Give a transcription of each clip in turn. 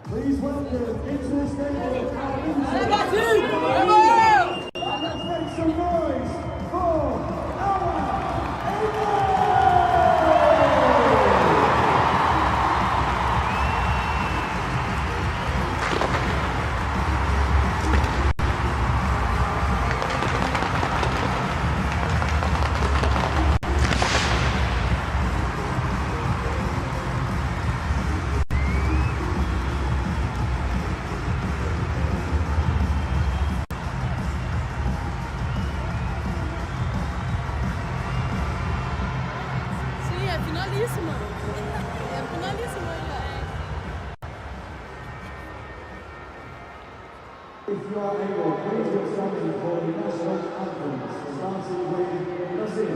Please welcome into the stadium our England. Let's make some noise for our finalíssima. É finalíssima já. If you are able, please get started for the national anthem, starting with Brazil.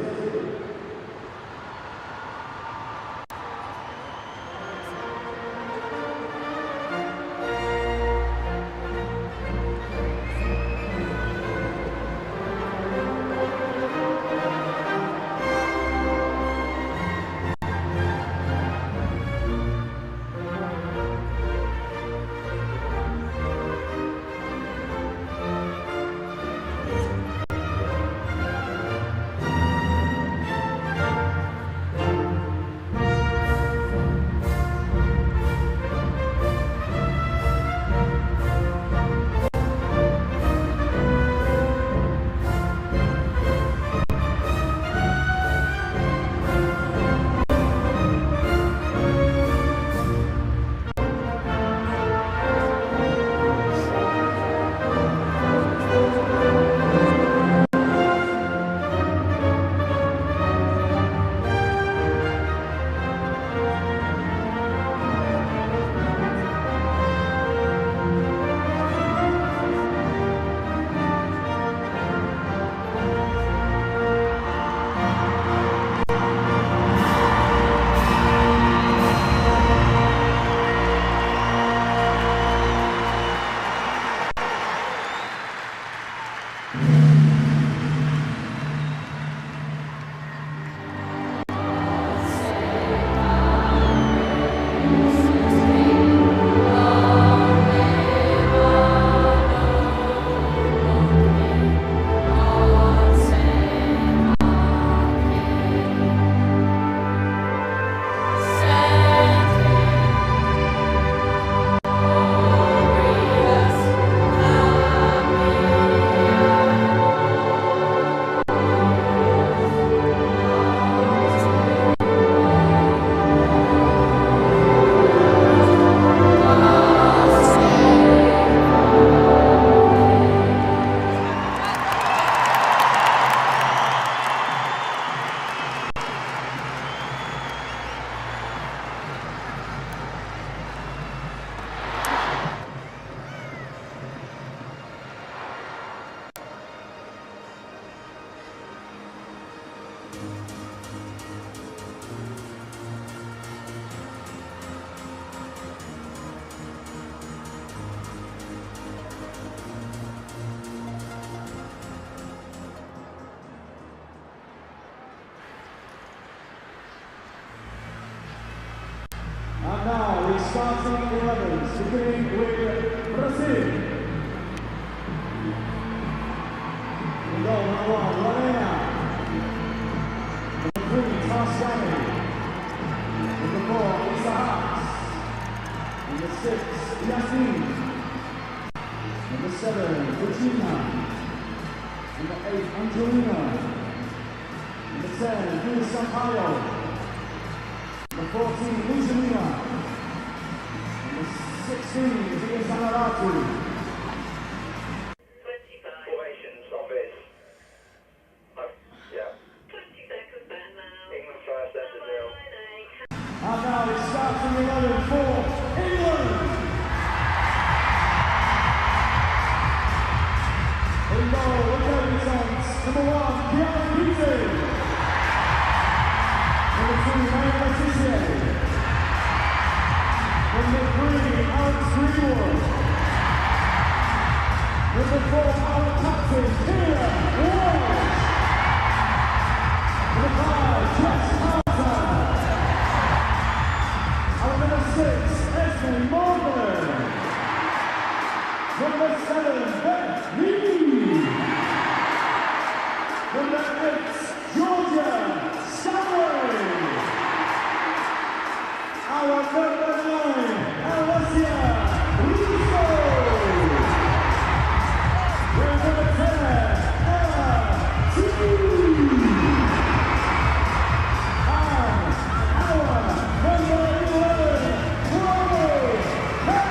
And now the starting 11, beginning with Brazil. In goal number 1, Lorena. Number 3, Tarsani. Number 4, Isaac. Number 6, Yasin. Number 7, Regina. Number 8, Angelina. Number 10, Luis Sampaio. Number 14, Lisa Lima. Number 16, Dia Sanaratu. 25 formations of this. Yeah. 20 seconds back now. England first, that's the deal. And now it's starting 11 for England. In goal, the debutants. Number 1, Kiana Petey. Number 2, Maya Letitia. Number 3, Alex Greenwood. Number 4, our captain, Kia Walsh. Number 5, Jess Carter. Our number 6, Esme Morgan. Number 7, Beth Lee. Number 8, Georgia Stanley. Our number 9, Alessia Russo. We're number 10, Ella T. And our number 11, Chloe Hay.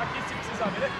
Sakin siz abi.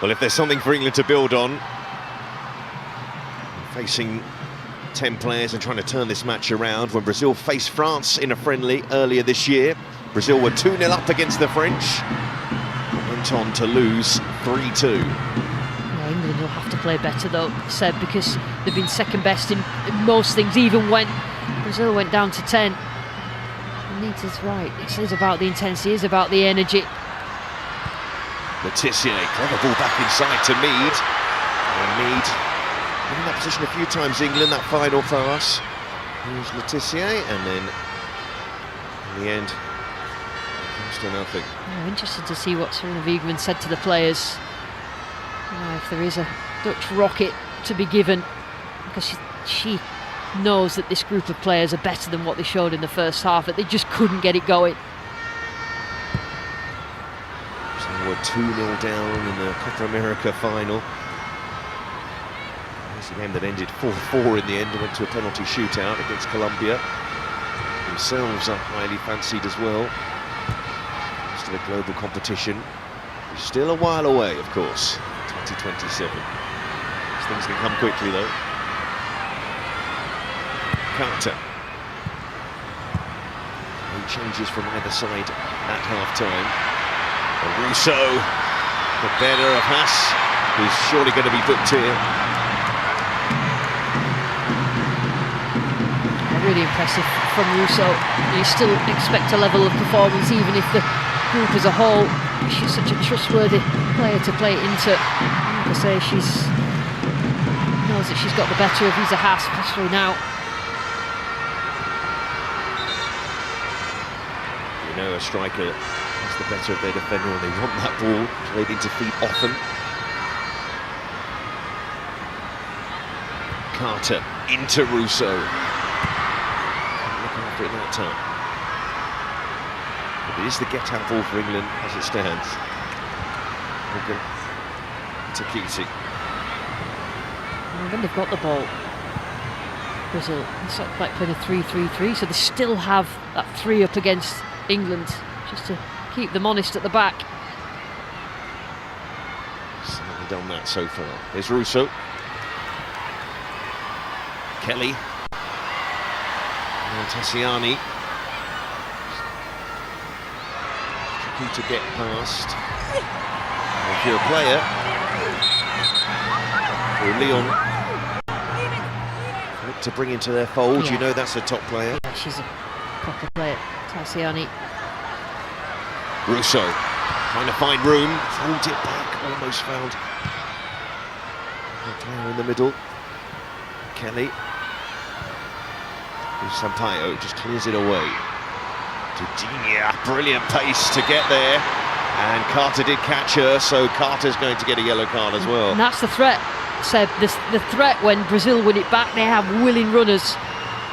Well, if there's something for England to build on, facing 10 players and trying to turn this match around. When Brazil faced France in a friendly earlier this year, Brazil were 2-0 up against the French, went on to lose 3-2. Yeah, England will have to play better though, Seb, because they've been second best in most things, even when Brazil went down to 10. Anita's right, it is about the intensity, it is about the energy. Le Tissier, clever ball back inside to Mead. And Mead in that position a few times, England, that final pass. Here's Le Tissier, and then in the end, comes to nothing. Yeah, interested to see what Sarina Wiegman said to the players. If there is a Dutch rocket to be given, because she knows that this group of players are better than what they showed in the first half, that they just couldn't get it going. We're 2-0 down in the Copa America final. It's a game that ended 4-4 in the end and went to a penalty shootout against Colombia. Themselves are highly fancied as well. Still a global competition. Still a while away, of course, 2027. These things can come quickly, though. Carter. No changes from either side at half-time. Russo, the better of Haas, who's surely going to be booked here. Really impressive from Russo. You still expect a level of performance, even if the group as a whole, she's such a trustworthy player to play into. Like I say, she knows that she's got the better of Isa Haas, especially now. You know, a striker is the better of their defender, and they want that ball played into feet often. Carter into Russo. Look after it that time. But it is the get-out ball for England as it stands. Morgan to Keating. When they've got the ball, Brazil, it's sort of like playing a 3-3-3, so they still have that 3 up against England, just to keep them honest at the back. Certainly done that so far. Here's Russo. Kelly. And Tassiani. Tricky to get past. If you're a player, or Leon, look to bring into their fold, you know that's a top player. Yeah, she's a proper player, Tassiani. Russo trying to find room, pulled it back, almost found a player in the middle. Kelly. Sampaio just clears it away. Didinia, brilliant pace to get there. And Carter did catch her, so Carter's going to get a yellow card as well. And that's the threat, Seb. The threat when Brazil win it back, they have willing runners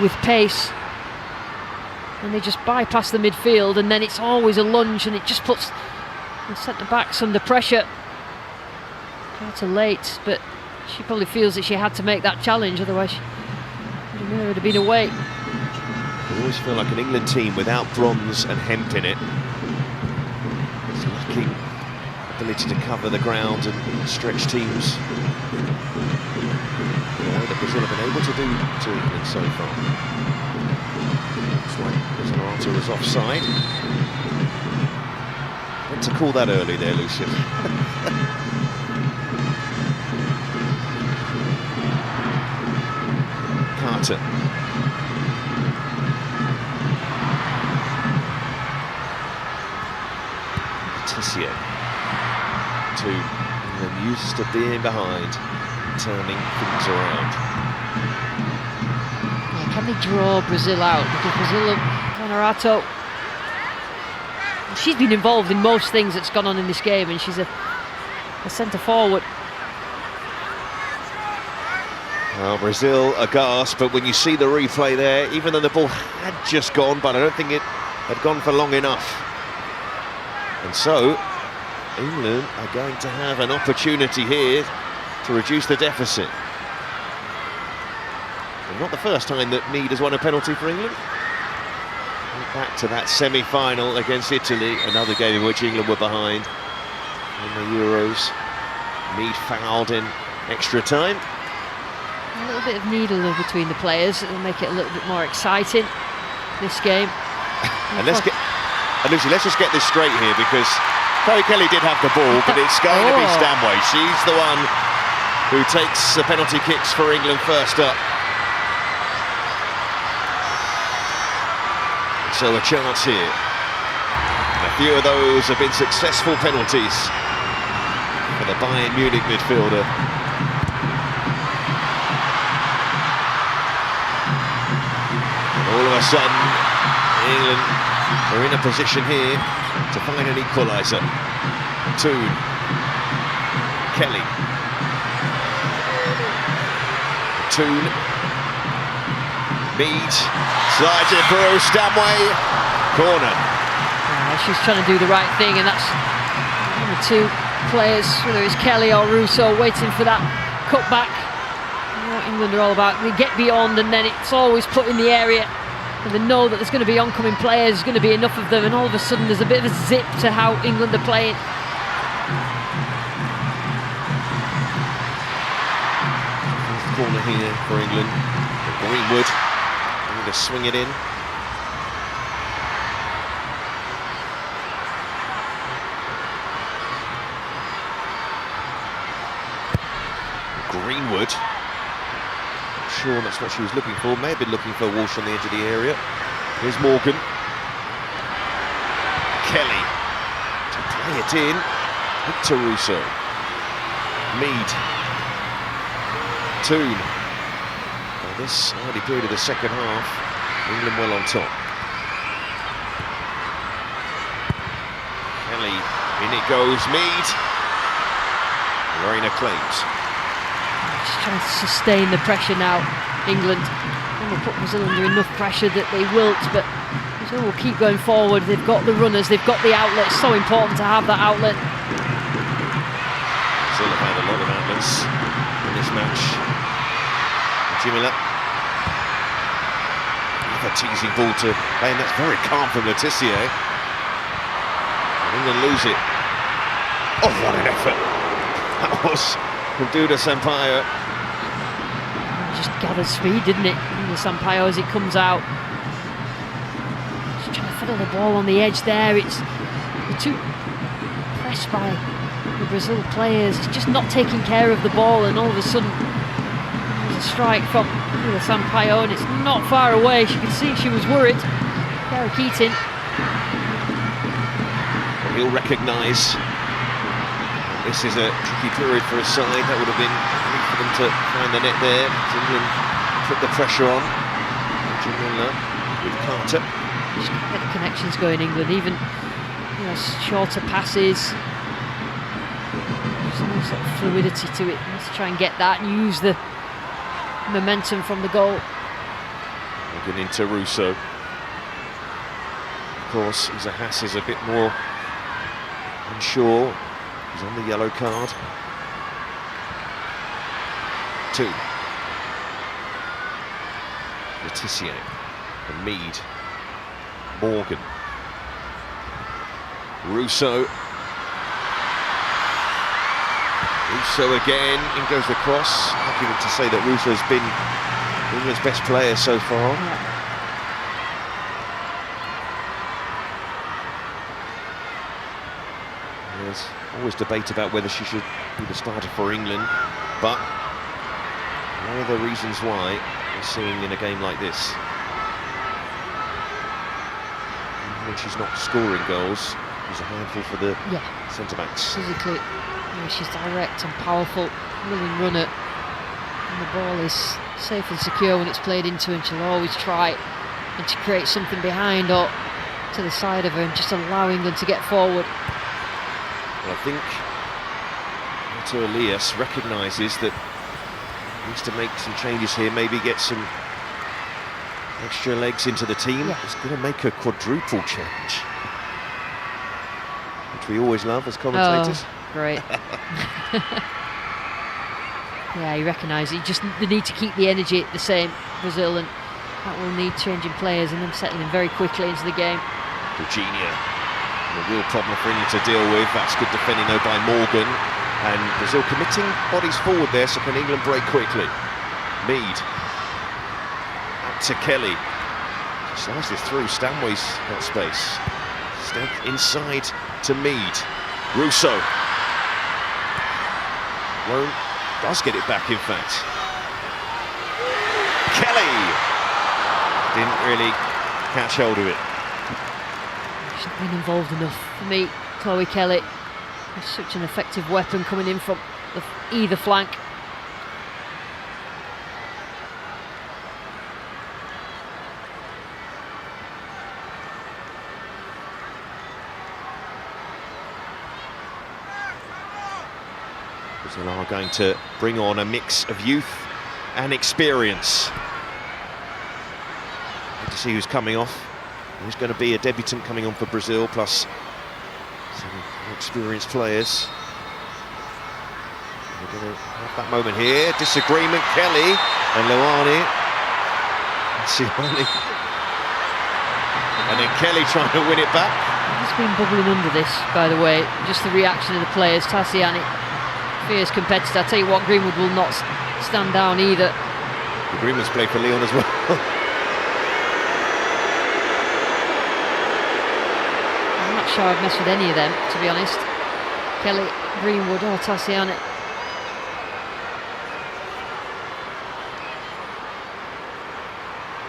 with pace. And they just bypass the midfield, and then it's always a lunge, and it just puts the centre-backs under pressure. Carter late, but she probably feels that she had to make that challenge, otherwise she would have been away. I always feel like an England team without Bronze and Hemp in it. It's lacking ability to cover the ground and stretch teams. That Brazil have been able to do to England so far. Looks like Zanarata was offside. Meant to call that early there, Lucian. Carter. Tissier. To England used to being behind, turning things around. Yeah, can they draw Brazil out? Because Brazil, Zanarata, she's been involved in most things that's gone on in this game, and she's a centre forward. Well, Brazil aghast, but when you see the replay there, even though the ball had just gone, but I don't think it had gone for long enough. And so, England are going to have an opportunity here to reduce the deficit. And not the first time that Mead has won a penalty for England. Back to that semi-final against Italy, another game in which England were behind in the Euros. Mead fouled in extra time. A little bit of needle between the players. It'll make it a little bit more exciting, this game. And Lucy, let's just get this straight here, because Chloe Kelly did have the ball, but it's going to be Stanway. She's the one who takes the penalty kicks for England first up. So a chance here. A few of those have been successful penalties for the Bayern Munich midfielder. And all of a sudden, England are in a position here to find an equaliser. Toon. Kelly. Toon. Mead. Slides it through. Stanway. Corner. She's trying to do the right thing, and that's one of the two players, whether it's Kelly or Russo, waiting for that cutback. You know what England are all about. They get beyond, and then it's always put in the area. And they know that there's going to be oncoming players, there's going to be enough of them, and all of a sudden there's a bit of a zip to how England are playing. Corner here for England. Greenwood going to swing it in. Greenwood. Not sure that's what she was looking for. May have been looking for Walsh on the edge of the area. Here's Morgan. Kelly to play it in. Victor Russo. Mead. Toon. By this early period of the second half, England well on top. Kelly, in it goes. Mead. Lorena claims. Just trying to sustain the pressure now, England. And will put Brazil under enough pressure that they wilt, but Brazil will keep going forward. They've got the runners, they've got the outlet. It's so important to have that outlet. Brazil have had a lot of outlets in this match. Jimila. Another teasing ball to play, and that's very calm from Letitia. And England lose it. Oh, what an effort! That was from Duda Sampaio. Just gathered speed, didn't it? The Sampaio as it comes out. Just trying to fiddle the ball on the edge there. It's the two pressed by the Brazil players. It's just not taking care of the ball, and all of a sudden there's a strike from the Sampaio, and it's not far away. She could see she was worried. Kara Keating. He'll recognise this is a tricky period for his side. That would have been good for them to find the net there. England put the pressure on. Jamila with Carter. Just get the connections going, England. Even shorter passes. There's some sort of fluidity to it. Let's try and get that and use the momentum from the goal. Looking into Russo. Of course, Isa Haas is a bit more unsure. He's on the yellow card. Two. Letitia and Mead. Morgan. Russo. Russo again. In goes the cross. Argument to say that Russo's been England's best player so far. Yeah. There's always debate about whether she should be the starter for England, but one of the reasons why we're seeing in a game like this, even when she's not scoring goals, she's a handful for the centre-backs. Physically, she's direct and powerful, willing runner, and the ball is safe and secure when it's played into her, and she'll always try and to create something behind or to the side of her and just allow England to get forward. Well, I think Otto Elias recognises that Needs to make some changes here, maybe get some extra legs into the team. Yeah. He's going to make a quadruple change, which we always love as commentators. Oh, great. Yeah, he recognised it. They need to keep the energy the same, Brazil, and that will need changing players and them settling very quickly into the game. Virginia, a real problem for England to deal with. That's good defending though by Morgan. And Brazil committing bodies forward there, so can England break quickly? Mead. Out to Kelly. Slices this through, Stanway's got space. Step inside to Mead. Russo. Roan does get it back, in fact. Kelly! Didn't really catch hold of it. She's not been involved enough for me, Chloe Kelly. She's such an effective weapon coming in from either flank. Brazil are going to bring on a mix of youth and experience. Good to see who's coming off. Who's going to be a debutant coming on for Brazil, plus some experienced players. We're going to have that moment here. Disagreement, Kelly and Luani. And then Kelly trying to win it back. He's been bubbling under this, by the way. Just the reaction of the players. Tassiani, fierce competitor. I tell you what, Greenwood will not stand down either. The Greenwood's played for Lyon as well. I'm not sure I'd mess with any of them, to be honest. Kelly, Greenwood or Tassiani.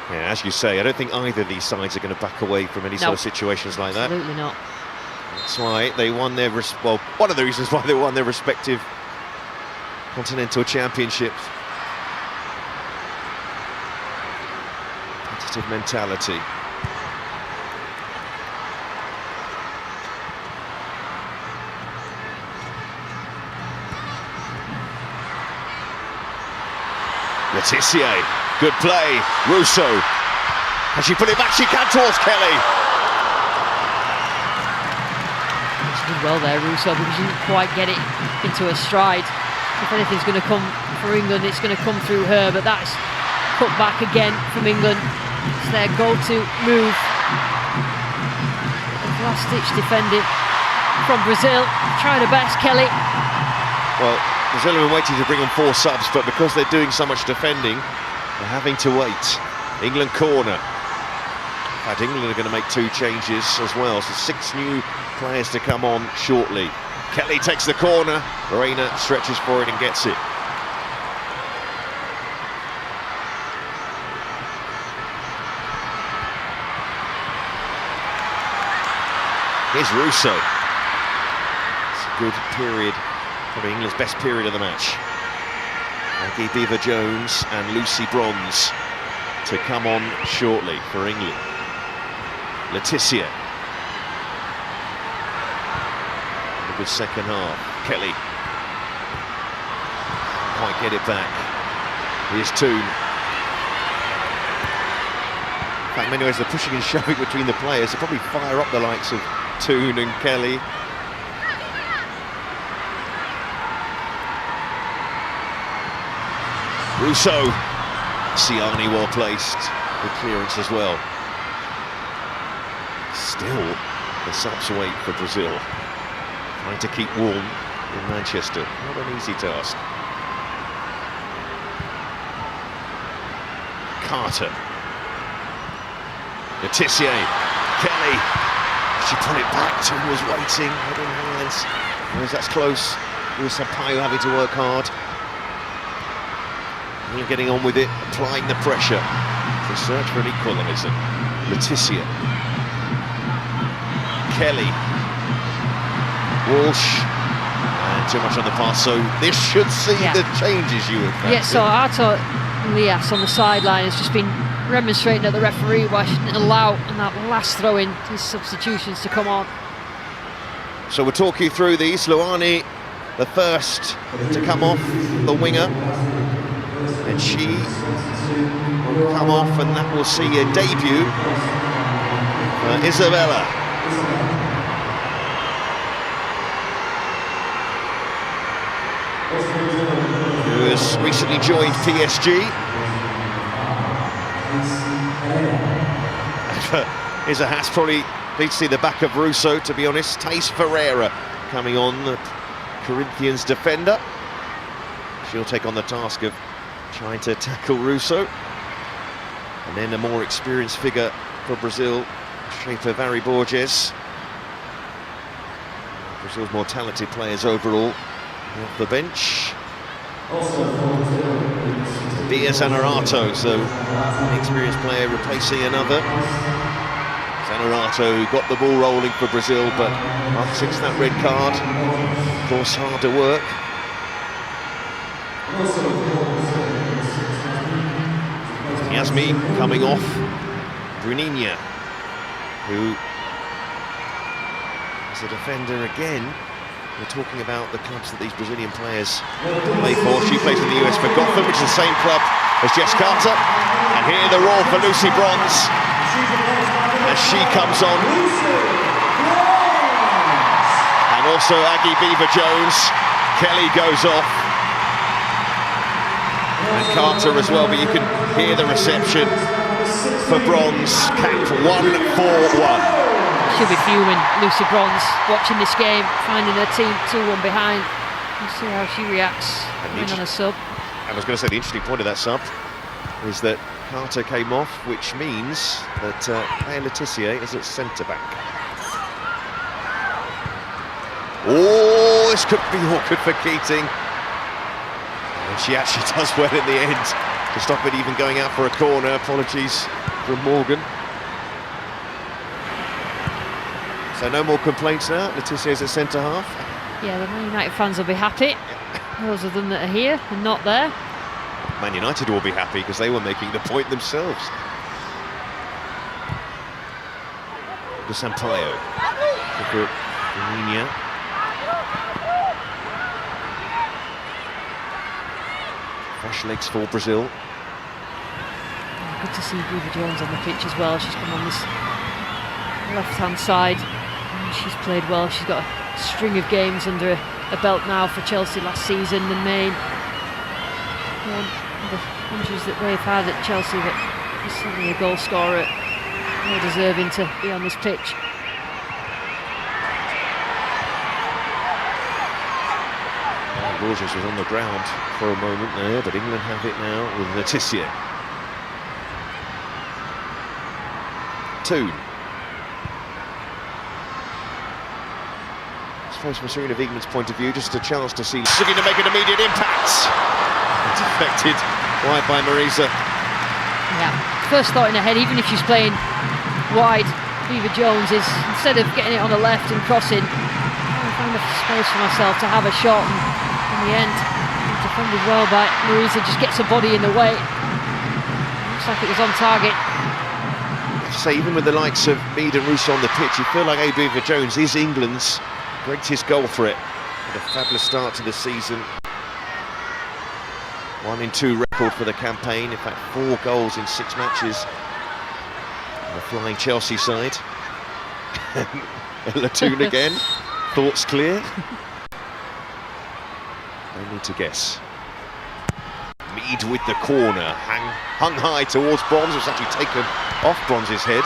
Yeah, as you say, I don't think either of these sides are going to back away from any sort of situations like that. Absolutely not. That's why they won their well, one of the reasons why they won their respective continental championships. Competitive mentality. Letitia, good play. Russo. Can she put it back? She can towards Kelly. She did well there, Russo, but she didn't quite get it into her stride. If anything's going to come for England, it's going to come through her, but that's cut back again from England. It's their go-to move. Last-ditch defending from Brazil. Try the best, Kelly. Well, Brazil have been waiting to bring on 4 subs, but because they're doing so much defending, they're having to wait. England corner. In fact, England are going to make 2 changes as well, so 6 new players to come on shortly. Kelly takes the corner, Lorena stretches for it and gets it. Here's Russo. It's a good period, probably England's best period of the match. Maggie Beaver-Jones and Lucy Bronze to come on shortly for England. Letitia. A good second half. Kelly. Can't quite get it back. Here's Toon. In fact, in many ways, the pushing and shoving between the players will probably fire up the likes of Toon and Kelly. Russo. Siani well placed. Good clearance as well. Still the subs wait for Brazil. Trying to keep warm in Manchester. Not an easy task. Carter. Letitia. Kelly. She put it back. Toon was waiting. Head in hands. Whereas that's close. Here's Sampaio having to work hard. England getting on with it, applying the pressure to search for an equaliser. Letitia. Kelly. Walsh. And too much on the pass, so this should see the changes you would fancy. Yeah, so Arto Lias on the sideline has just been remonstrating at the referee why she didn't allow in that last throw-in his substitutions to come on. So we'll talk you through these. Luani, the first to come off, the winger. And she will come off, and that will see a debut for Isabella. Who has recently joined PSG. Here's a Haas, probably need to see the back of Russo, to be honest. Thais Ferreira coming on, the Corinthians defender. She'll take on the task of trying to tackle Russo. And then a more experienced figure for Brazil, shape of Ari Borges. Brazil's more talented players overall off the bench. Bia Zanerato, so an experienced player replacing another. Zanerato got the ball rolling for Brazil, but since that red card, of course, harder work. Yasmi coming off. Bruninha, who is a defender again. We're talking about the clubs that these Brazilian players play for. She plays in the US for Gotham, which is the same club as Jess Carter. And here the roar for Lucy Bronze as she comes on. And also Aggie Beever-Jones. Kelly goes off. And Carter as well, but you can hear the reception for Bronze. Cap 1-4-1. She'll be fuming, Lucy Bronze, watching this game, finding her team 2-1 behind. We'll see how she reacts coming on a sub. I was going to say, the interesting point of that sub is that Carter came off, which means that Claire Letitia is at centre-back. Oh, this could be awkward for Keating. And she actually does well in the end to stop it even going out for a corner. Apologies from Morgan. So no more complaints now. Letitia's at centre-half. Yeah, the Man United fans will be happy. Those of them that are here and not there. Man United will be happy because they were making the point themselves. De Sampaio. Bruninha. Fresh legs for Brazil. Good to see Beever-Jones on the pitch as well. She's come on this left-hand side. She's played well. She's got a string of games under a belt now for Chelsea last season. The main the injuries that they've had at Chelsea, but she's certainly a goal scorer, more deserving to be on this pitch. Borges was on the ground for a moment there, but England have it now with Letitia. Toon. From Serena Wiegmann's point of view, just a chance to see City to make an immediate impact. Deflected wide by Marisa. Yeah, first thought in her head, even if she's playing wide, Beever-Jones is, instead of getting it on the left and crossing, I found a space for myself to have a shot, and in the end, defended well by Marisa, just gets her body in the way. Looks like it was on target. I have to say, even with the likes of Mead and Russo on the pitch, you feel like Beever-Jones is England's greatest goal threat. With a fabulous start to the season. 1-2 record for the campaign. In fact, 4 goals in 6 matches. The flying Chelsea side. Latoon again. Thoughts clear? No need to guess. Mead with the corner. Hung high towards Bronze. It's actually taken off Bronze's head.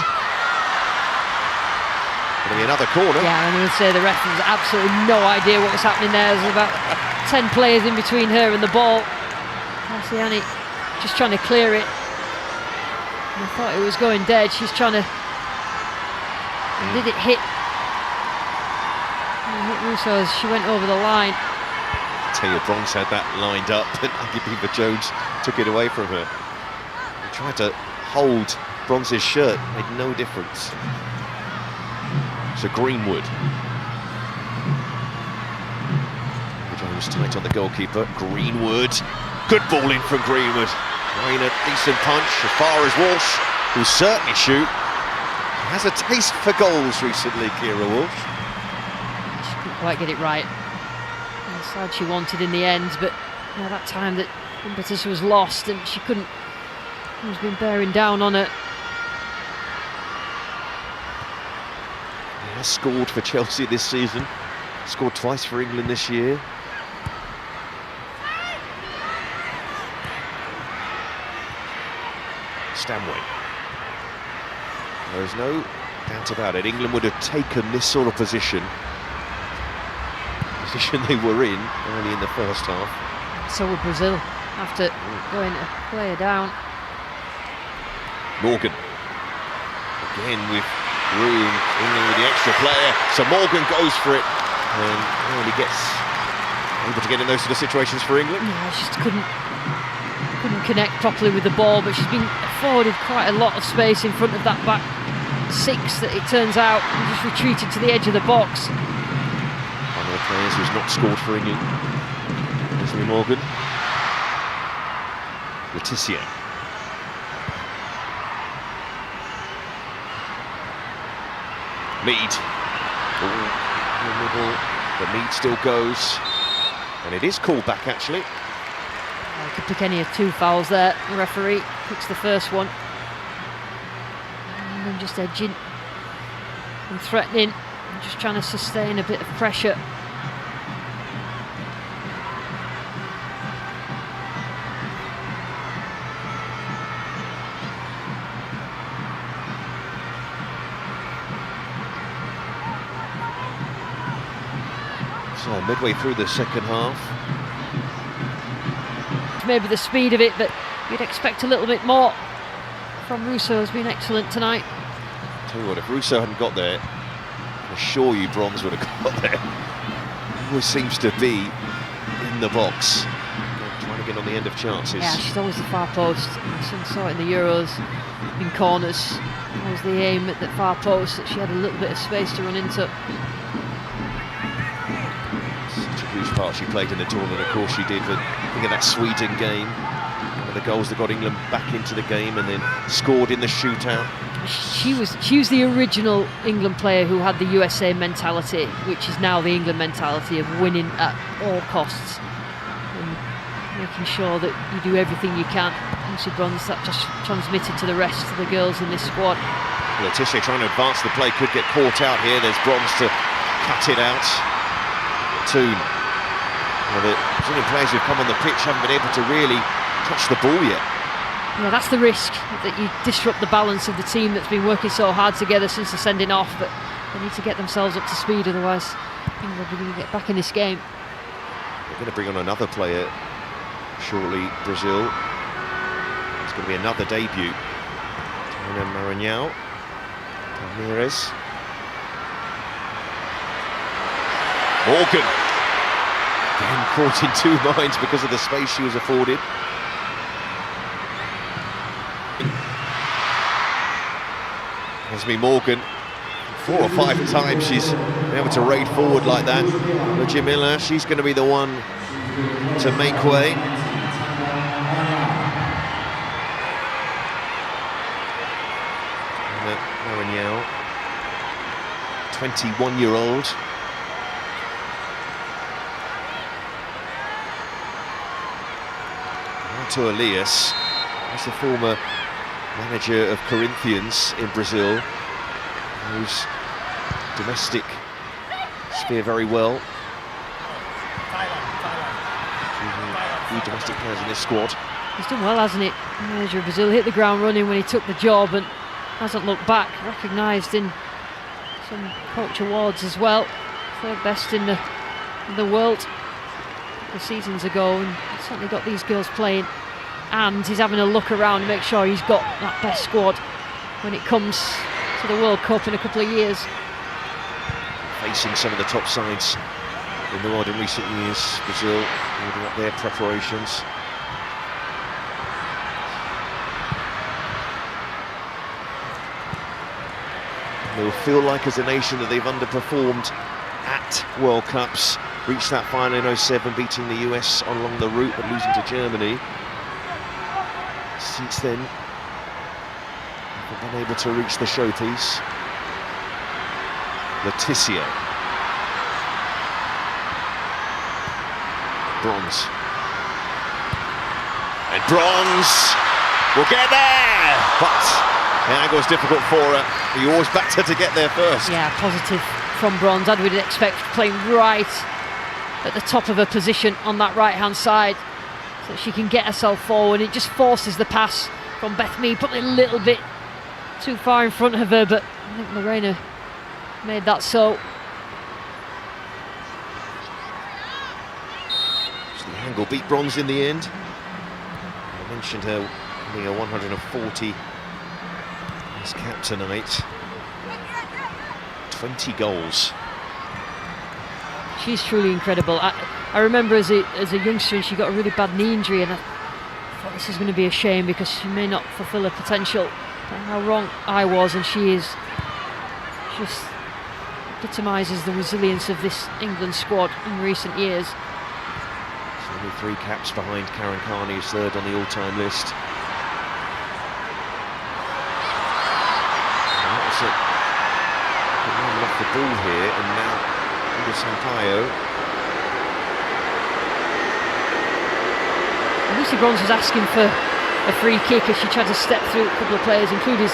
Going to be another corner. Yeah, I'm going to say the ref has absolutely no idea what was happening there. There's about 10 players in between her and the ball. Cassiani just trying to clear it. And I thought it was going dead. She's trying to... Did it hit? It hit Russo as she went over the line. I tell you, Bronze had that lined up, and Aggie Beever-Jones took it away from her. He tried to hold Bronze's shirt, made no difference. So Greenwood. Jones tight on the goalkeeper. Greenwood. Good ball in from Greenwood. Throwing a decent punch as far as Walsh, who'll certainly shoot. Has a taste for goals recently, Keira Walsh. She couldn't quite get it right. The side she wanted in the end, but you know, that time that impetus was lost and she couldn't. He's been bearing down on it. He has scored for Chelsea this season. Scored twice for England this year. Stanway. There is no doubt about it. England would have taken this sort of position they were in early in the first half. So would Brazil after going to play her down. Morgan. Again with room. England with the extra player. So Morgan goes for it and really gets able to get in those sort of situations for England. Yeah, she just couldn't connect properly with the ball, but she's been afforded quite a lot of space in front of that back six that it turns out and just retreated to the edge of the box. One of the players who's not scored for England. Leslie Morgan. Le Tissier. Mead. Ball in the middle, but Mead still goes. And it is called back actually. You could pick any of two fouls there. The referee picks the first one. And then just edging and threatening and just trying to sustain a bit of pressure. So midway through the second half. Maybe the speed of it, but you'd expect a little bit more from Russo. Has been excellent tonight. Tell you what, if Russo hadn't got there, I assure you Bronze would have got there. He always seems to be in the box, trying to get on the end of chances. Yeah, she's always the far post. Some saw it in the Euros, in corners. Always the aim at the far post, that she had a little bit of space to run into. Such a huge part she played in the tournament, of course she did, but think of that Sweden game, one of the goals that got England back into the game and then scored in the shootout. She was the original England player who had the USA mentality, which is now the England mentality of winning at all costs and making sure that you do everything you can. Lucy Bronze, that just transmitted to the rest of the girls in this squad. Le Tissier trying to advance the play, could get caught out here. There's Bronze to cut it out. Toon. Well, the Brazilian players who've come on the pitch haven't been able to really touch the ball yet. Yeah, that's the risk, that you disrupt the balance of the team that's been working so hard together since the sending off, but they need to get themselves up to speed, otherwise England are going to get back in this game. They're going to bring on another player shortly, Brazil. It's going to be another debut. Tana Maranhão. Palmeiras. Morgan. Again caught in two minds because of the space she was afforded. Esme Morgan, 4 or 5 times she's been able to raid forward like that. But Jamila, she's going to be the one to make way. Maranhão, 21-year-old. Arthur Elias, he's the former manager of Corinthians in Brazil, knows domestic sphere very well. Few domestic players in this squad. He's done well, hasn't he? The manager of Brazil hit the ground running when he took the job and hasn't looked back. Recognised in some coach awards as well. Third best in the world a couple of seasons ago, and he's certainly got these girls playing. And he's having a look around to make sure he's got that best squad when it comes to the World Cup in a couple of years. Facing some of the top sides in the world in recent years, Brazil building up their preparations. They'll feel like as a nation that they've underperformed at World Cups. Reached that final in 07, beating the US along the route but losing to Germany. Since then, they've been able to reach the showpiece. Le Tissier. Bronze. And Bronze will get there, but the angle's difficult for her. You always backed her to get there first. Yeah, positive from Bronze. I would expect playing right at the top of her position on that right-hand side, so that she can get herself forward. It just forces the pass from Beth Mead, probably a little bit too far in front of her, but I think Lorena made that so. So the angle beat Bronze in the end. I mentioned her being a 140 as cap tonight. 20 goals. She's truly incredible. I remember as a youngster, and she got a really bad knee injury, and I thought this is going to be a shame because she may not fulfil her potential. But how wrong I was, and she just epitomises the resilience of this England squad in recent years. So only 3 caps behind Karen Carney, who's third on the all-time list. And that was it. Off the ball here, and now Inga Sampaio. Lucy Bronze was asking for a free kick as she tried to step through a couple of players, including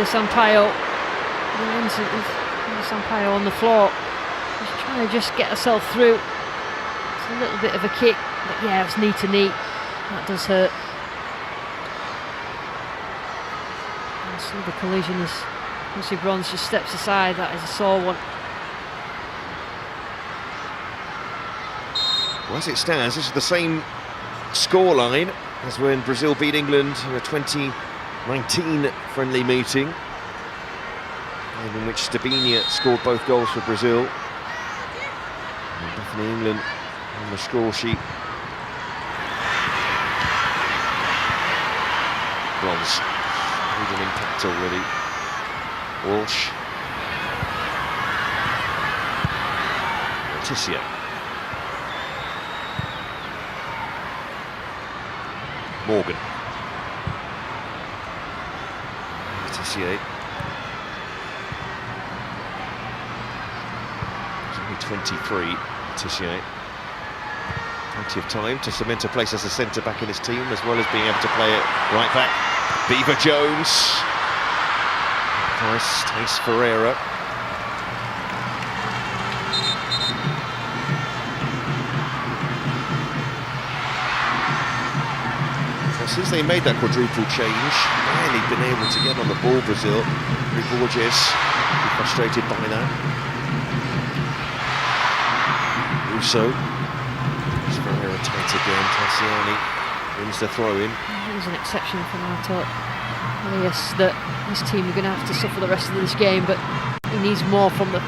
Sampaio. Sampaio on the floor. She's trying to just get herself through. It's a little bit of a kick, but yeah, it's knee to knee. That does hurt. And see the collision as Lucy Bronze just steps aside. That is a sore one. Well, as it stands, this is the same scoreline as when Brazil beat England in a 2019 friendly meeting, in which Stebinia scored both goals for Brazil. And Bethany England on the score sheet. Bronze made an impact already. Walsh. Leticia. Morgan. Leticia. He's only 23, Leticia. Plenty of time to cement a place as a centre-back in his team, as well as being able to play it right back. Beaver Jones. Nice, Tace Ferreira. Well, since they made that quadruple change, barely been able to get on the ball, Brazil. Borges, frustrated by that. Russo. Ferreira tight again. Tassiani wins the throw-in. It was an exception from Artot Elias that his team are going to have to suffer the rest of this game, but he needs more from the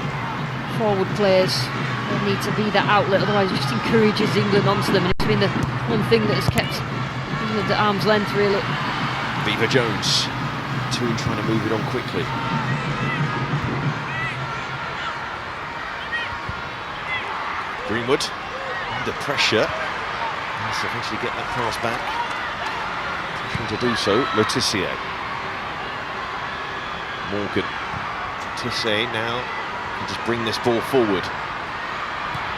forward players. They need to be that outlet, otherwise it just encourages England onto them, and it's been the one thing that has kept England at arm's length, really. Beaver Jones, Toon trying to move it on quickly. Greenwood under pressure. Let's eventually get that pass back. Pushing to do so. Leticia. Morgan. Leticia now can just bring this ball forward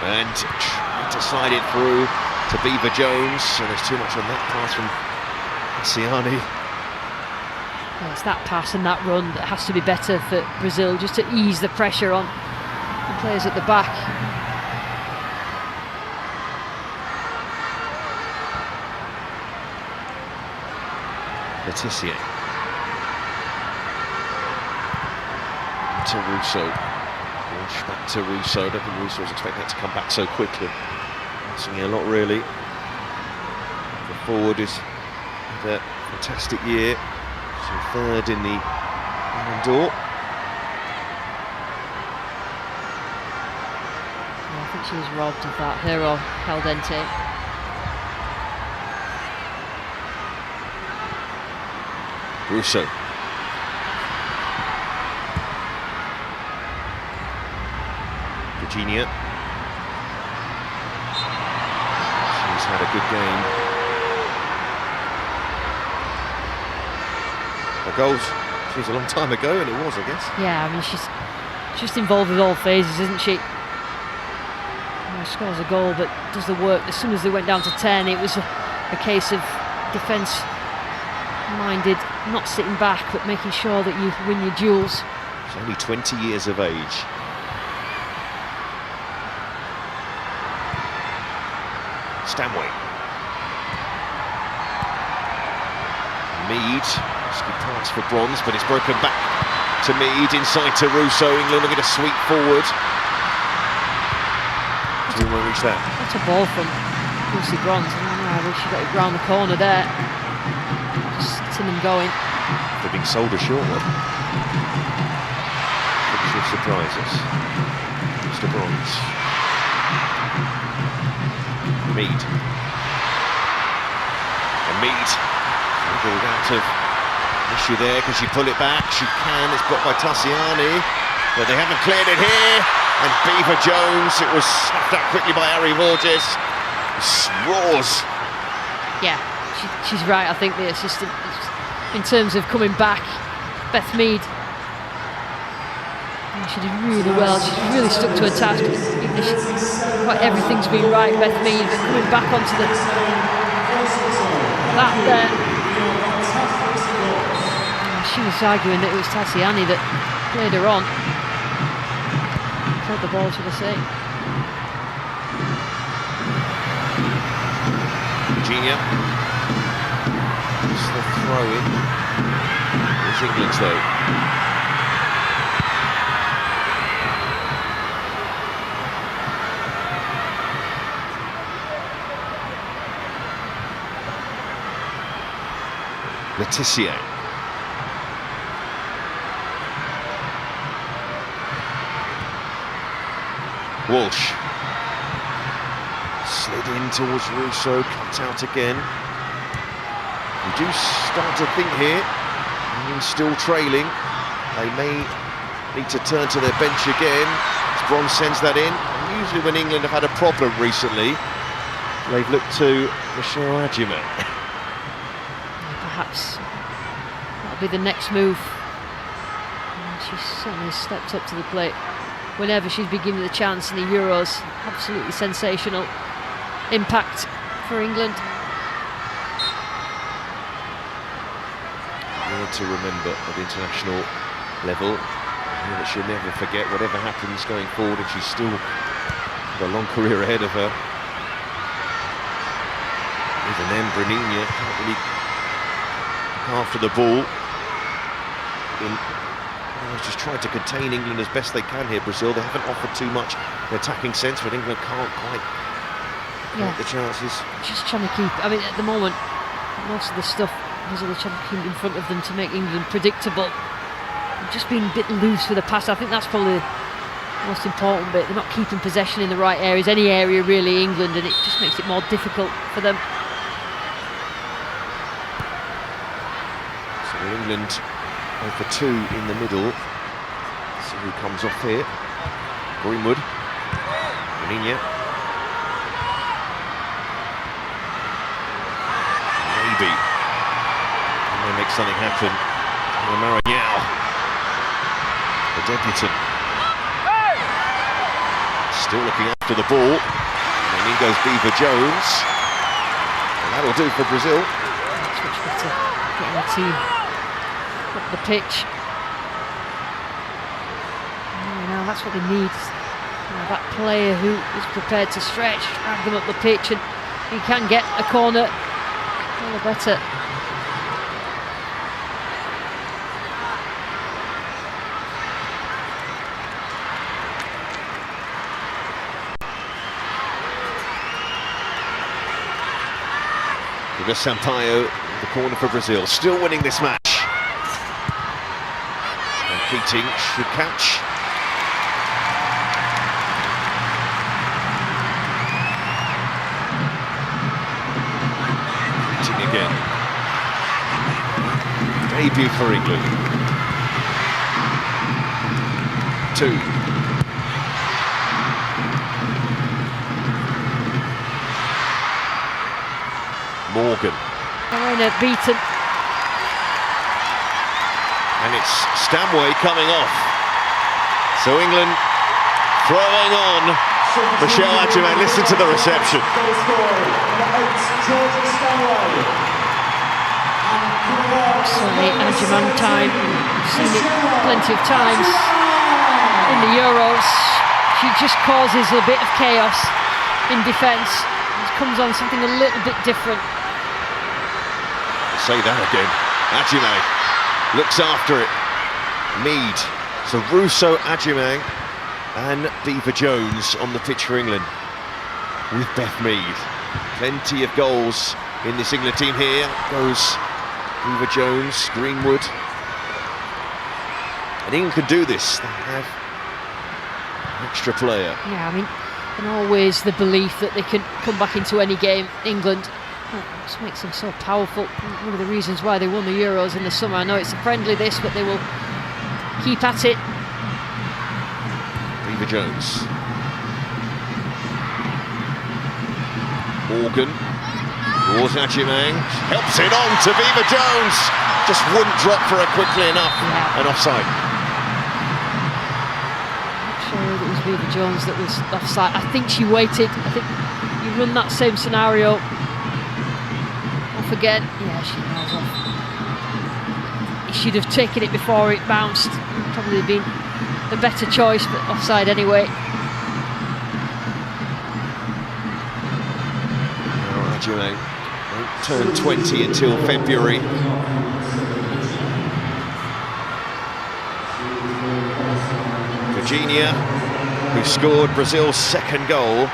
and try to slide it through to Beaver Jones. So there's too much on that pass from Tassiani. Well, it's that pass and that run that has to be better for Brazil, just to ease the pressure on the players at the back. Leticia. To Russo. Walsh back to Russo. I don't think Russo was expecting that to come back so quickly. Missing a lot, really. The forward is had a fantastic year. So third in the Ballon d'Or. Yeah, I think she was robbed of that, her or Caldente. Russo. Virginia. She's had a good game. Her goals, she's a long time ago, and it was, I guess. Yeah, I mean, she's just involved with all phases, isn't she? Scores a goal, but does the work. As soon as they went down to 10, it was a case of defence-minded, not sitting back, but making sure that you win your duels. He's only 20 years of age. Stanway. Mead, risky pass for Bronze, but it's broken back to Mead, inside to Russo. England looking to sweep forward. Do we reach that? That's a ball from Lucy Bronze. I wish she got it round the corner there. Just sitting them going. They're being sold a short one. It should surprise us. Mr. Bronze. Mead. And Mead pulled out of issue there. Can she pull it back? She can. It's blocked by Tassiani, but they haven't cleared it here. And Beaver Jones, it was snapped out quickly by Ari Borges. Roars. Yeah, she's right. I think the assistant, in terms of coming back, Beth Mead, she did really well. She's really stuck to her task. Quite everything's been right, Beth Mead, but coming back onto that there. She was arguing that it was Tassiani that played her on. Played the ball to the same. Virginia. It's the throw in. It's England's though. Letitia. Walsh. Slid in towards Russo, cut out again. We do start to think here, England still trailing. They may need to turn to their bench again. As Bronze sends that in. And usually when England have had a problem recently, they've looked to Michelle Adjumant. Perhaps that'll be the next move. And she certainly stepped up to the plate whenever she's been given the chance in the Euros. Absolutely sensational impact for England. Word to remember at international level. That she'll never forget whatever happens going forward, and she's still got a long career ahead of her. Even then, Braninia can't really after the ball. Just trying to contain England as best they can here, Brazil. They haven't offered too much in attacking sense, but England can't quite get the chances. Just trying to keep, I mean, at the moment, most of the stuff, they're trying to keep in front of them to make England predictable. They've just been a bit loose with the pass. I think that's probably the most important bit. They're not keeping possession in the right areas, any area really, England, and it just makes it more difficult for them. So England over 2 in the middle. See who comes off here. Greenwood. Braninia. Maybe. And they make something happen. Maranyao, the debutant. Still looking after the ball. And in goes Beaver Jones. And that'll do for Brazil. It's much better getting the team up the pitch. Now that's what they need. That player who is prepared to stretch, drag them up the pitch, and he can get a corner. All the better. Guga Sampaio, the corner for Brazil, still winning this match. And Keating should catch. Keating again. Debut for England. 2. Morgan. Arena beaten. And it's Stanway coming off. So England throwing on Michelle Adjumant. Listen to the reception. Certainly Adjeman time, we've seen it plenty of times in the Euros. She just causes a bit of chaos in defence. It comes on something a little bit different. Say that again. Adjeman looks after it. Mead. So Russo, Adjeman and Viva Jones on the pitch for England with Beth Mead. Plenty of goals in this England team. Here goes Viva Jones, Greenwood. And England can do this. They have an extra player. Yeah, I mean, and always the belief that they can come back into any game. England, that just makes them so powerful. One of the reasons why they won the Euros in the summer. I know it's a friendly this, but they will keep at it. Viva Jones. Morgan towards Adjeman, helps it on to Viva Jones. Just wouldn't drop for her quickly enough. And offside. Not sure that it was Viva Jones that was offside. I think she waited. I think you run that same scenario off again. Yeah, she nails off. He should have taken it before it bounced. Probably been the better choice, but offside anyway. Adjeman won't turn 20 until February. Virginia, who scored Brazil's second goal,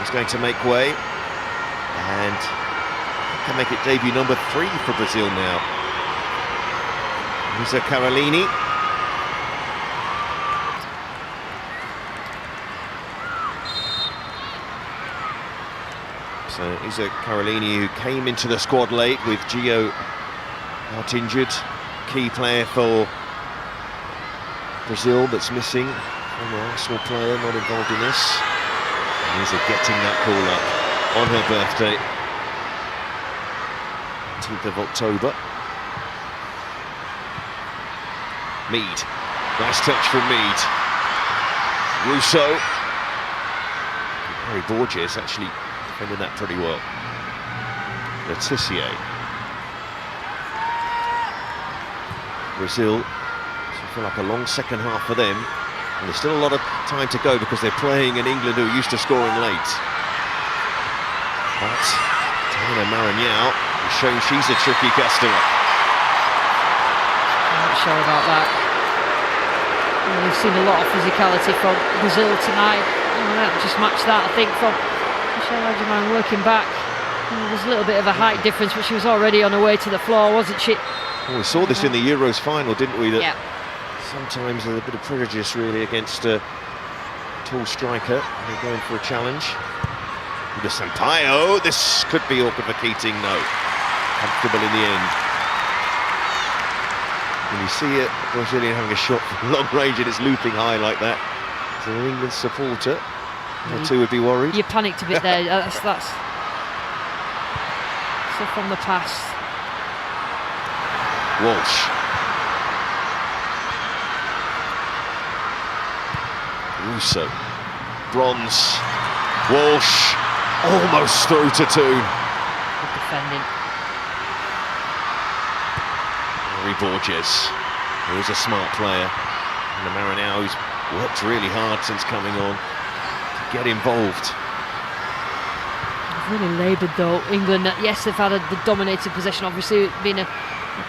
is going to make way and can make it debut number 3 for Brazil now. Here's Carolini. So Isa Carolini, who came into the squad late with Gio out injured, key player for Brazil that's missing, former Arsenal player not involved in this. And Isa getting that call up on her birthday, 10th of October. Mead, nice touch from Mead. Russo, Harry Borges actually defending that pretty well. Letitia. Brazil, so feel like a long second half for them, and there's still a lot of time to go because they're playing in England who are used to scoring late. But Diana Maranhão has shown she's a tricky customer. I'm not sure about that. Well, we've seen a lot of physicality from Brazil tonight. That just matched that, I think, from Michelle Adjeman working back. There's a little bit of a height difference, but she was already on her way to the floor, wasn't she? Well, we saw this in the Euros final, didn't we? That yeah. Sometimes there's a bit of prejudice, really, against a tall striker. They're going for a challenge. Uda Sampaio, this could be awkward for Keating. No, comfortable in the end. When you see it, Brazilian having a shot from long range and it's looping high like that, as an England supporter, one or two would be worried. You panicked a bit there. That's stuff from the past. Walsh. Russo. Bronze. Walsh. Almost through to Toon. Good defending. Harry Borges, who's a smart player. And Maranhão, who's worked really hard since coming on to get involved. They've really laboured though, England. Yes, they've had the dominated possession, obviously being a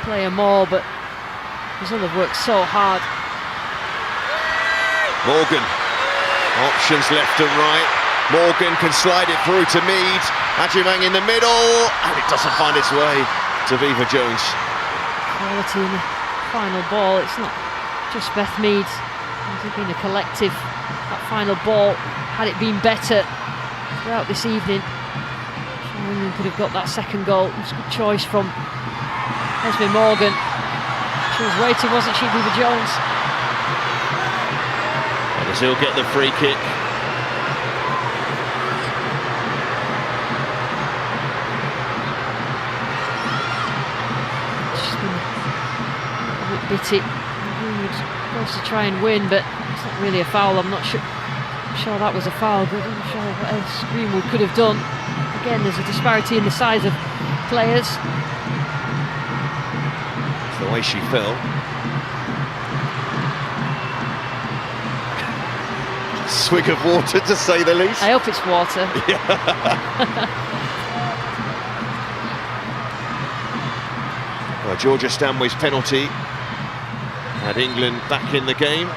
player more, but Brazil have worked so hard. Morgan, options left and right. Morgan can slide it through to Mead. Adjeman in the middle, and it doesn't find its way to Viva Jones. Quality in the final ball. It's not just Beth Mead. It's been a collective. That final ball, had it been better throughout this evening, England could have got that second goal. It was a good choice from Esme Morgan. She was waiting, wasn't she, Viva Jones? And Brazil get the free kick. She's been a bit bitty. Greenwood supposed to try and win, but it's not really a foul. I'm not sure that was a foul, but I'm not sure what else Greenwood could have done. Again, there's a disparity in the size of players. the way she fell. Swig of water, to say the least. I hope it's water. Well, Georgia Stanway's penalty had England back in the game,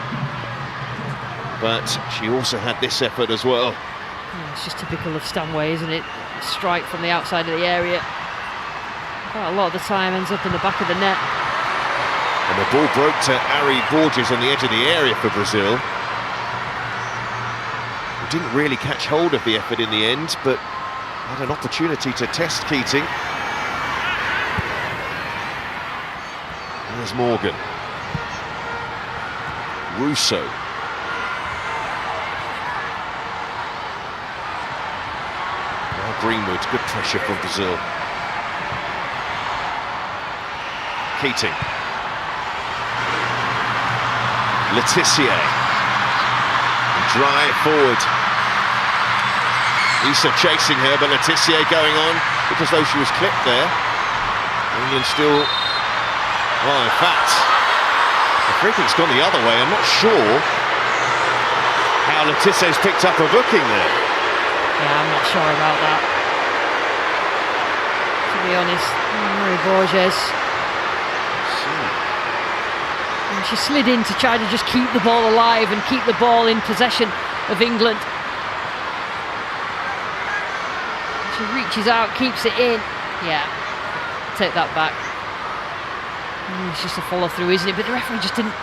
but she also had this effort as well. Yeah, it's just typical of Stanway, isn't it? Strike from the outside of the area. Quite a lot of the time ends up in the back of the net. And the ball broke to Ari Borges on the edge of the area for Brazil. Who didn't really catch hold of the effort in the end, but had an opportunity to test Keating. There's Morgan. Russo. Now Greenwood, good pressure from Brazil. Keating. Letitia. Drive forward. Issa chasing her, but Letitia going on, because though she was clipped there, England still... Well, in fact, the free kick's gone the other way. I'm not sure how Letitia's picked up a booking there. Yeah, I'm not sure about that, to be honest. Mary Borges. And she slid in to try to just keep the ball alive and keep the ball in possession of England. She reaches out, keeps it in. Yeah, take that back. It's just a follow through, isn't it? But the referee just didn't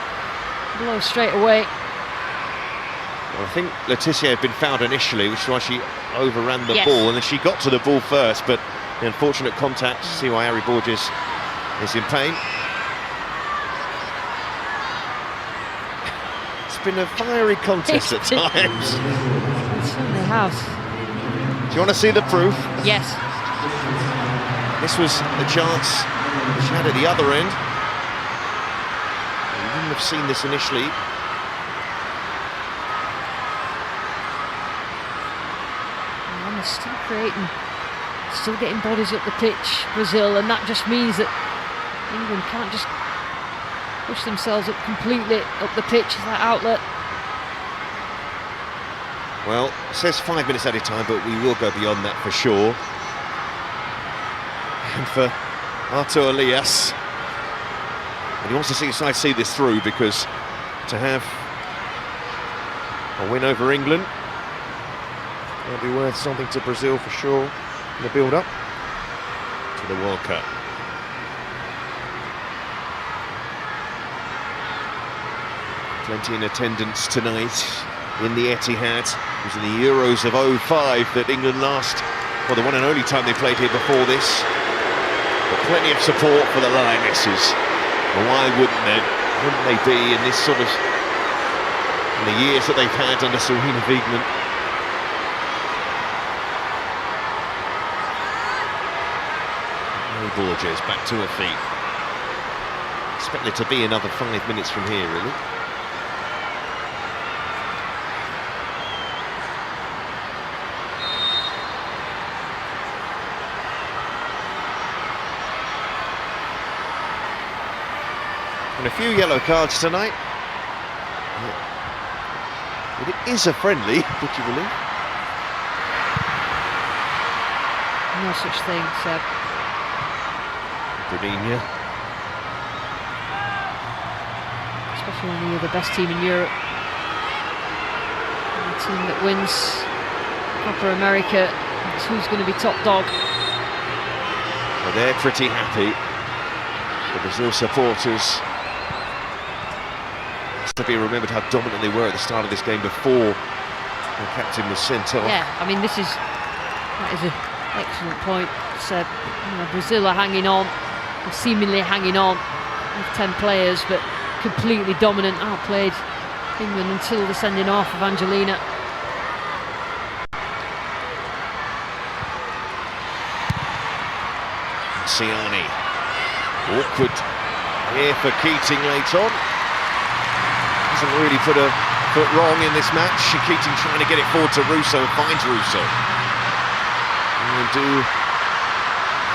blow straight away. Well, I think Letitia had been fouled initially, which is why she overran the Yes. ball, and then she got to the ball first, but the unfortunate contact, see why Ari Borges is in pain. It's been a fiery contest at times. It certainly has. Do you want to see the proof? Yes. This was a chance she had at the other end. You wouldn't have seen this initially. And they're still creating, still getting bodies up the pitch, Brazil, and that just means that England can't just push themselves up completely up the pitch as that outlet. Well, it says 5 minutes at a time, but we will go beyond that for sure. And for Artur Elias, and he wants to see his side see this through, because to have a win over England will be worth something to Brazil for sure in the build-up to the World Cup. Plenty in attendance tonight in the Etihad. It was in the Euros of 05 that England last, well, the one and only time they played here before this. But plenty of support for the Lionesses. Well, why wouldn't they be in this sort of, in the years that they've had under Sarina Wiegman? Mary Borges back to her feet. Expect it to be another 5 minutes from here, really. And a few yellow cards tonight. But it is a friendly, would you believe? No such thing, Seb. Gradina. Especially when you're the best team in Europe. And the team that wins Copa America, that's who's going to be top dog. Well, they're pretty happy. The Brazil supporters, to be remembered how dominant they were at the start of this game before the captain was sent off. Yeah, I mean, that is an excellent point, Seb. You know, Brazil are hanging on, or seemingly hanging on with 10 players, but completely dominant, outplayed England until the sending off of Angelina. Ciani. Awkward here for Keating late on. Hasn't really put a foot wrong in this match. Keating trying to get it forward to Russo, and finds Russo. And we do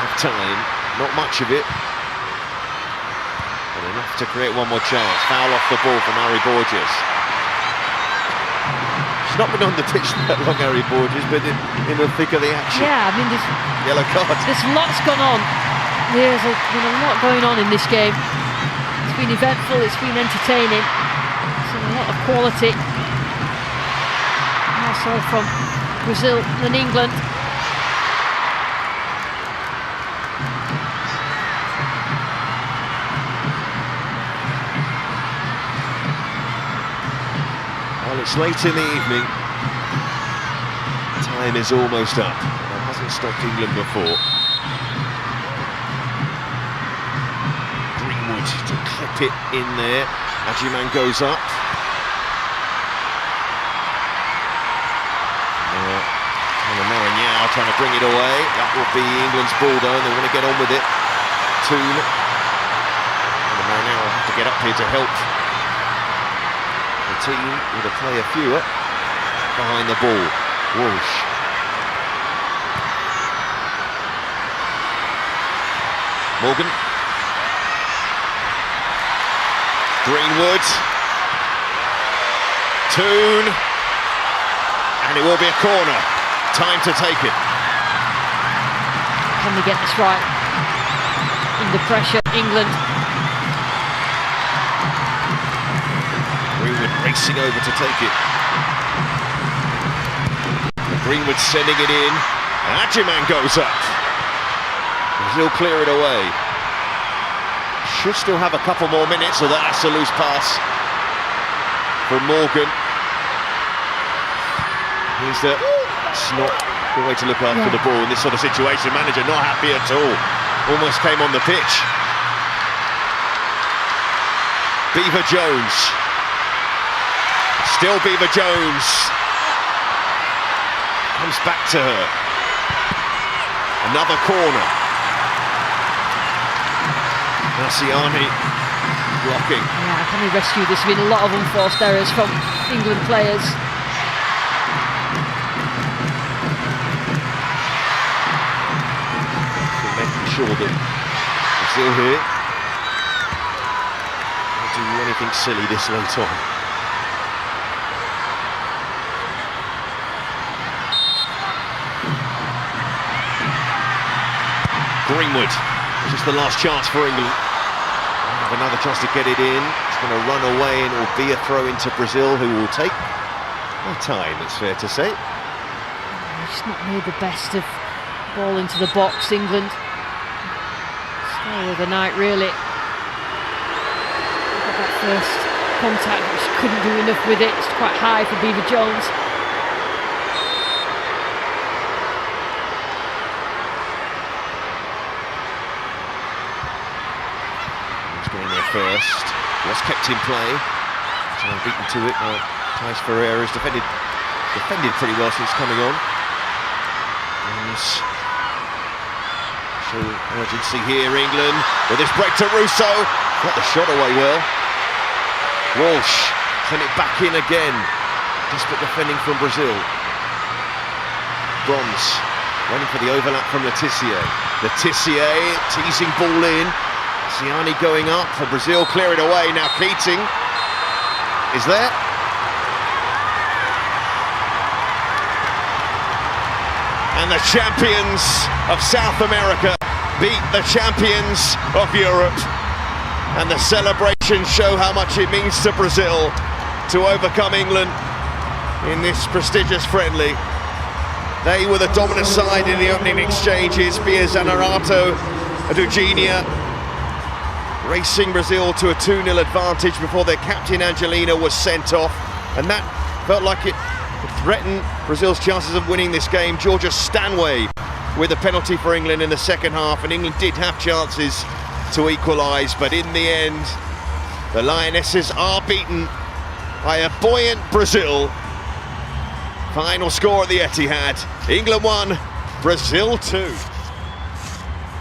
have time, not much of it. to create one more chance. Foul off the ball from Harry Borges. She's not been on the pitch that long, Harry Borges, but in the thick of the action. Yeah, I mean, Yellow card. there's lots gone on. There's been a lot going on in this game. It's been eventful, it's been entertaining. It's a lot of quality. Also from Brazil and England. Well, it's late in the evening. Time is almost up. That hasn't stopped England before. Greenwood to clip it in there. Agyemang goes up. Marignan trying to bring it away. That will be England's ball though, and they want to get on with it. Toon. And Marignan will have to get up here to help the team with a player fewer behind the ball. Walsh. Morgan. Greenwood. Toon. And it will be a corner. Time to take it. Can they get this right? Under pressure, England. Greenwood racing over to take it. Greenwood sending it in. Agyemang goes up. Brazil clear it away. Should still have a couple more minutes, so that's a loose pass from Morgan. It's not the way to look after the ball in this sort of situation. Manager not happy at all. Almost came on the pitch. Beaver Jones. Still Beaver Jones. Comes back to her. Another corner. Marciani blocking. Yeah, can we rescue this? There's been a lot of unforced errors from England players. Sure that we're still here. Don't do anything silly this late on. Greenwood, just the last chance for England. Have another chance to get it in. It's going to run away and it will be a throw into Brazil, who will take their time, it's fair to say. Just not made the best of ball into the box, England. Of the night, really. Got that first contact, which couldn't do enough with it. It's quite high for Beaver Jones. He's going there first. Was kept in play. Someone beaten to it. Thais Ferreira has defended pretty well since coming on. Show urgency here, England, with this break to Russo. Got the shot away well. Walsh sent it back in again. Desperate defending from Brazil. Bronze waiting for the overlap from Letitia. Letitia teasing ball in. Ciani going up for Brazil, clear it away. Now Keating is there. And the champions of South America beat the champions of Europe. And the celebrations show how much it means to Brazil to overcome England in this prestigious friendly. They were the dominant side in the opening exchanges. Bia Zanerato and Eugenia racing Brazil to a 2-0 advantage before their captain Angelina was sent off. And that felt like it threatened Brazil's chances of winning this game. Georgia Stanway with a penalty for England in the second half, and England did have chances to equalise, but in the end the Lionesses are beaten by a buoyant Brazil. Final score at the Etihad: England 1, Brazil 2.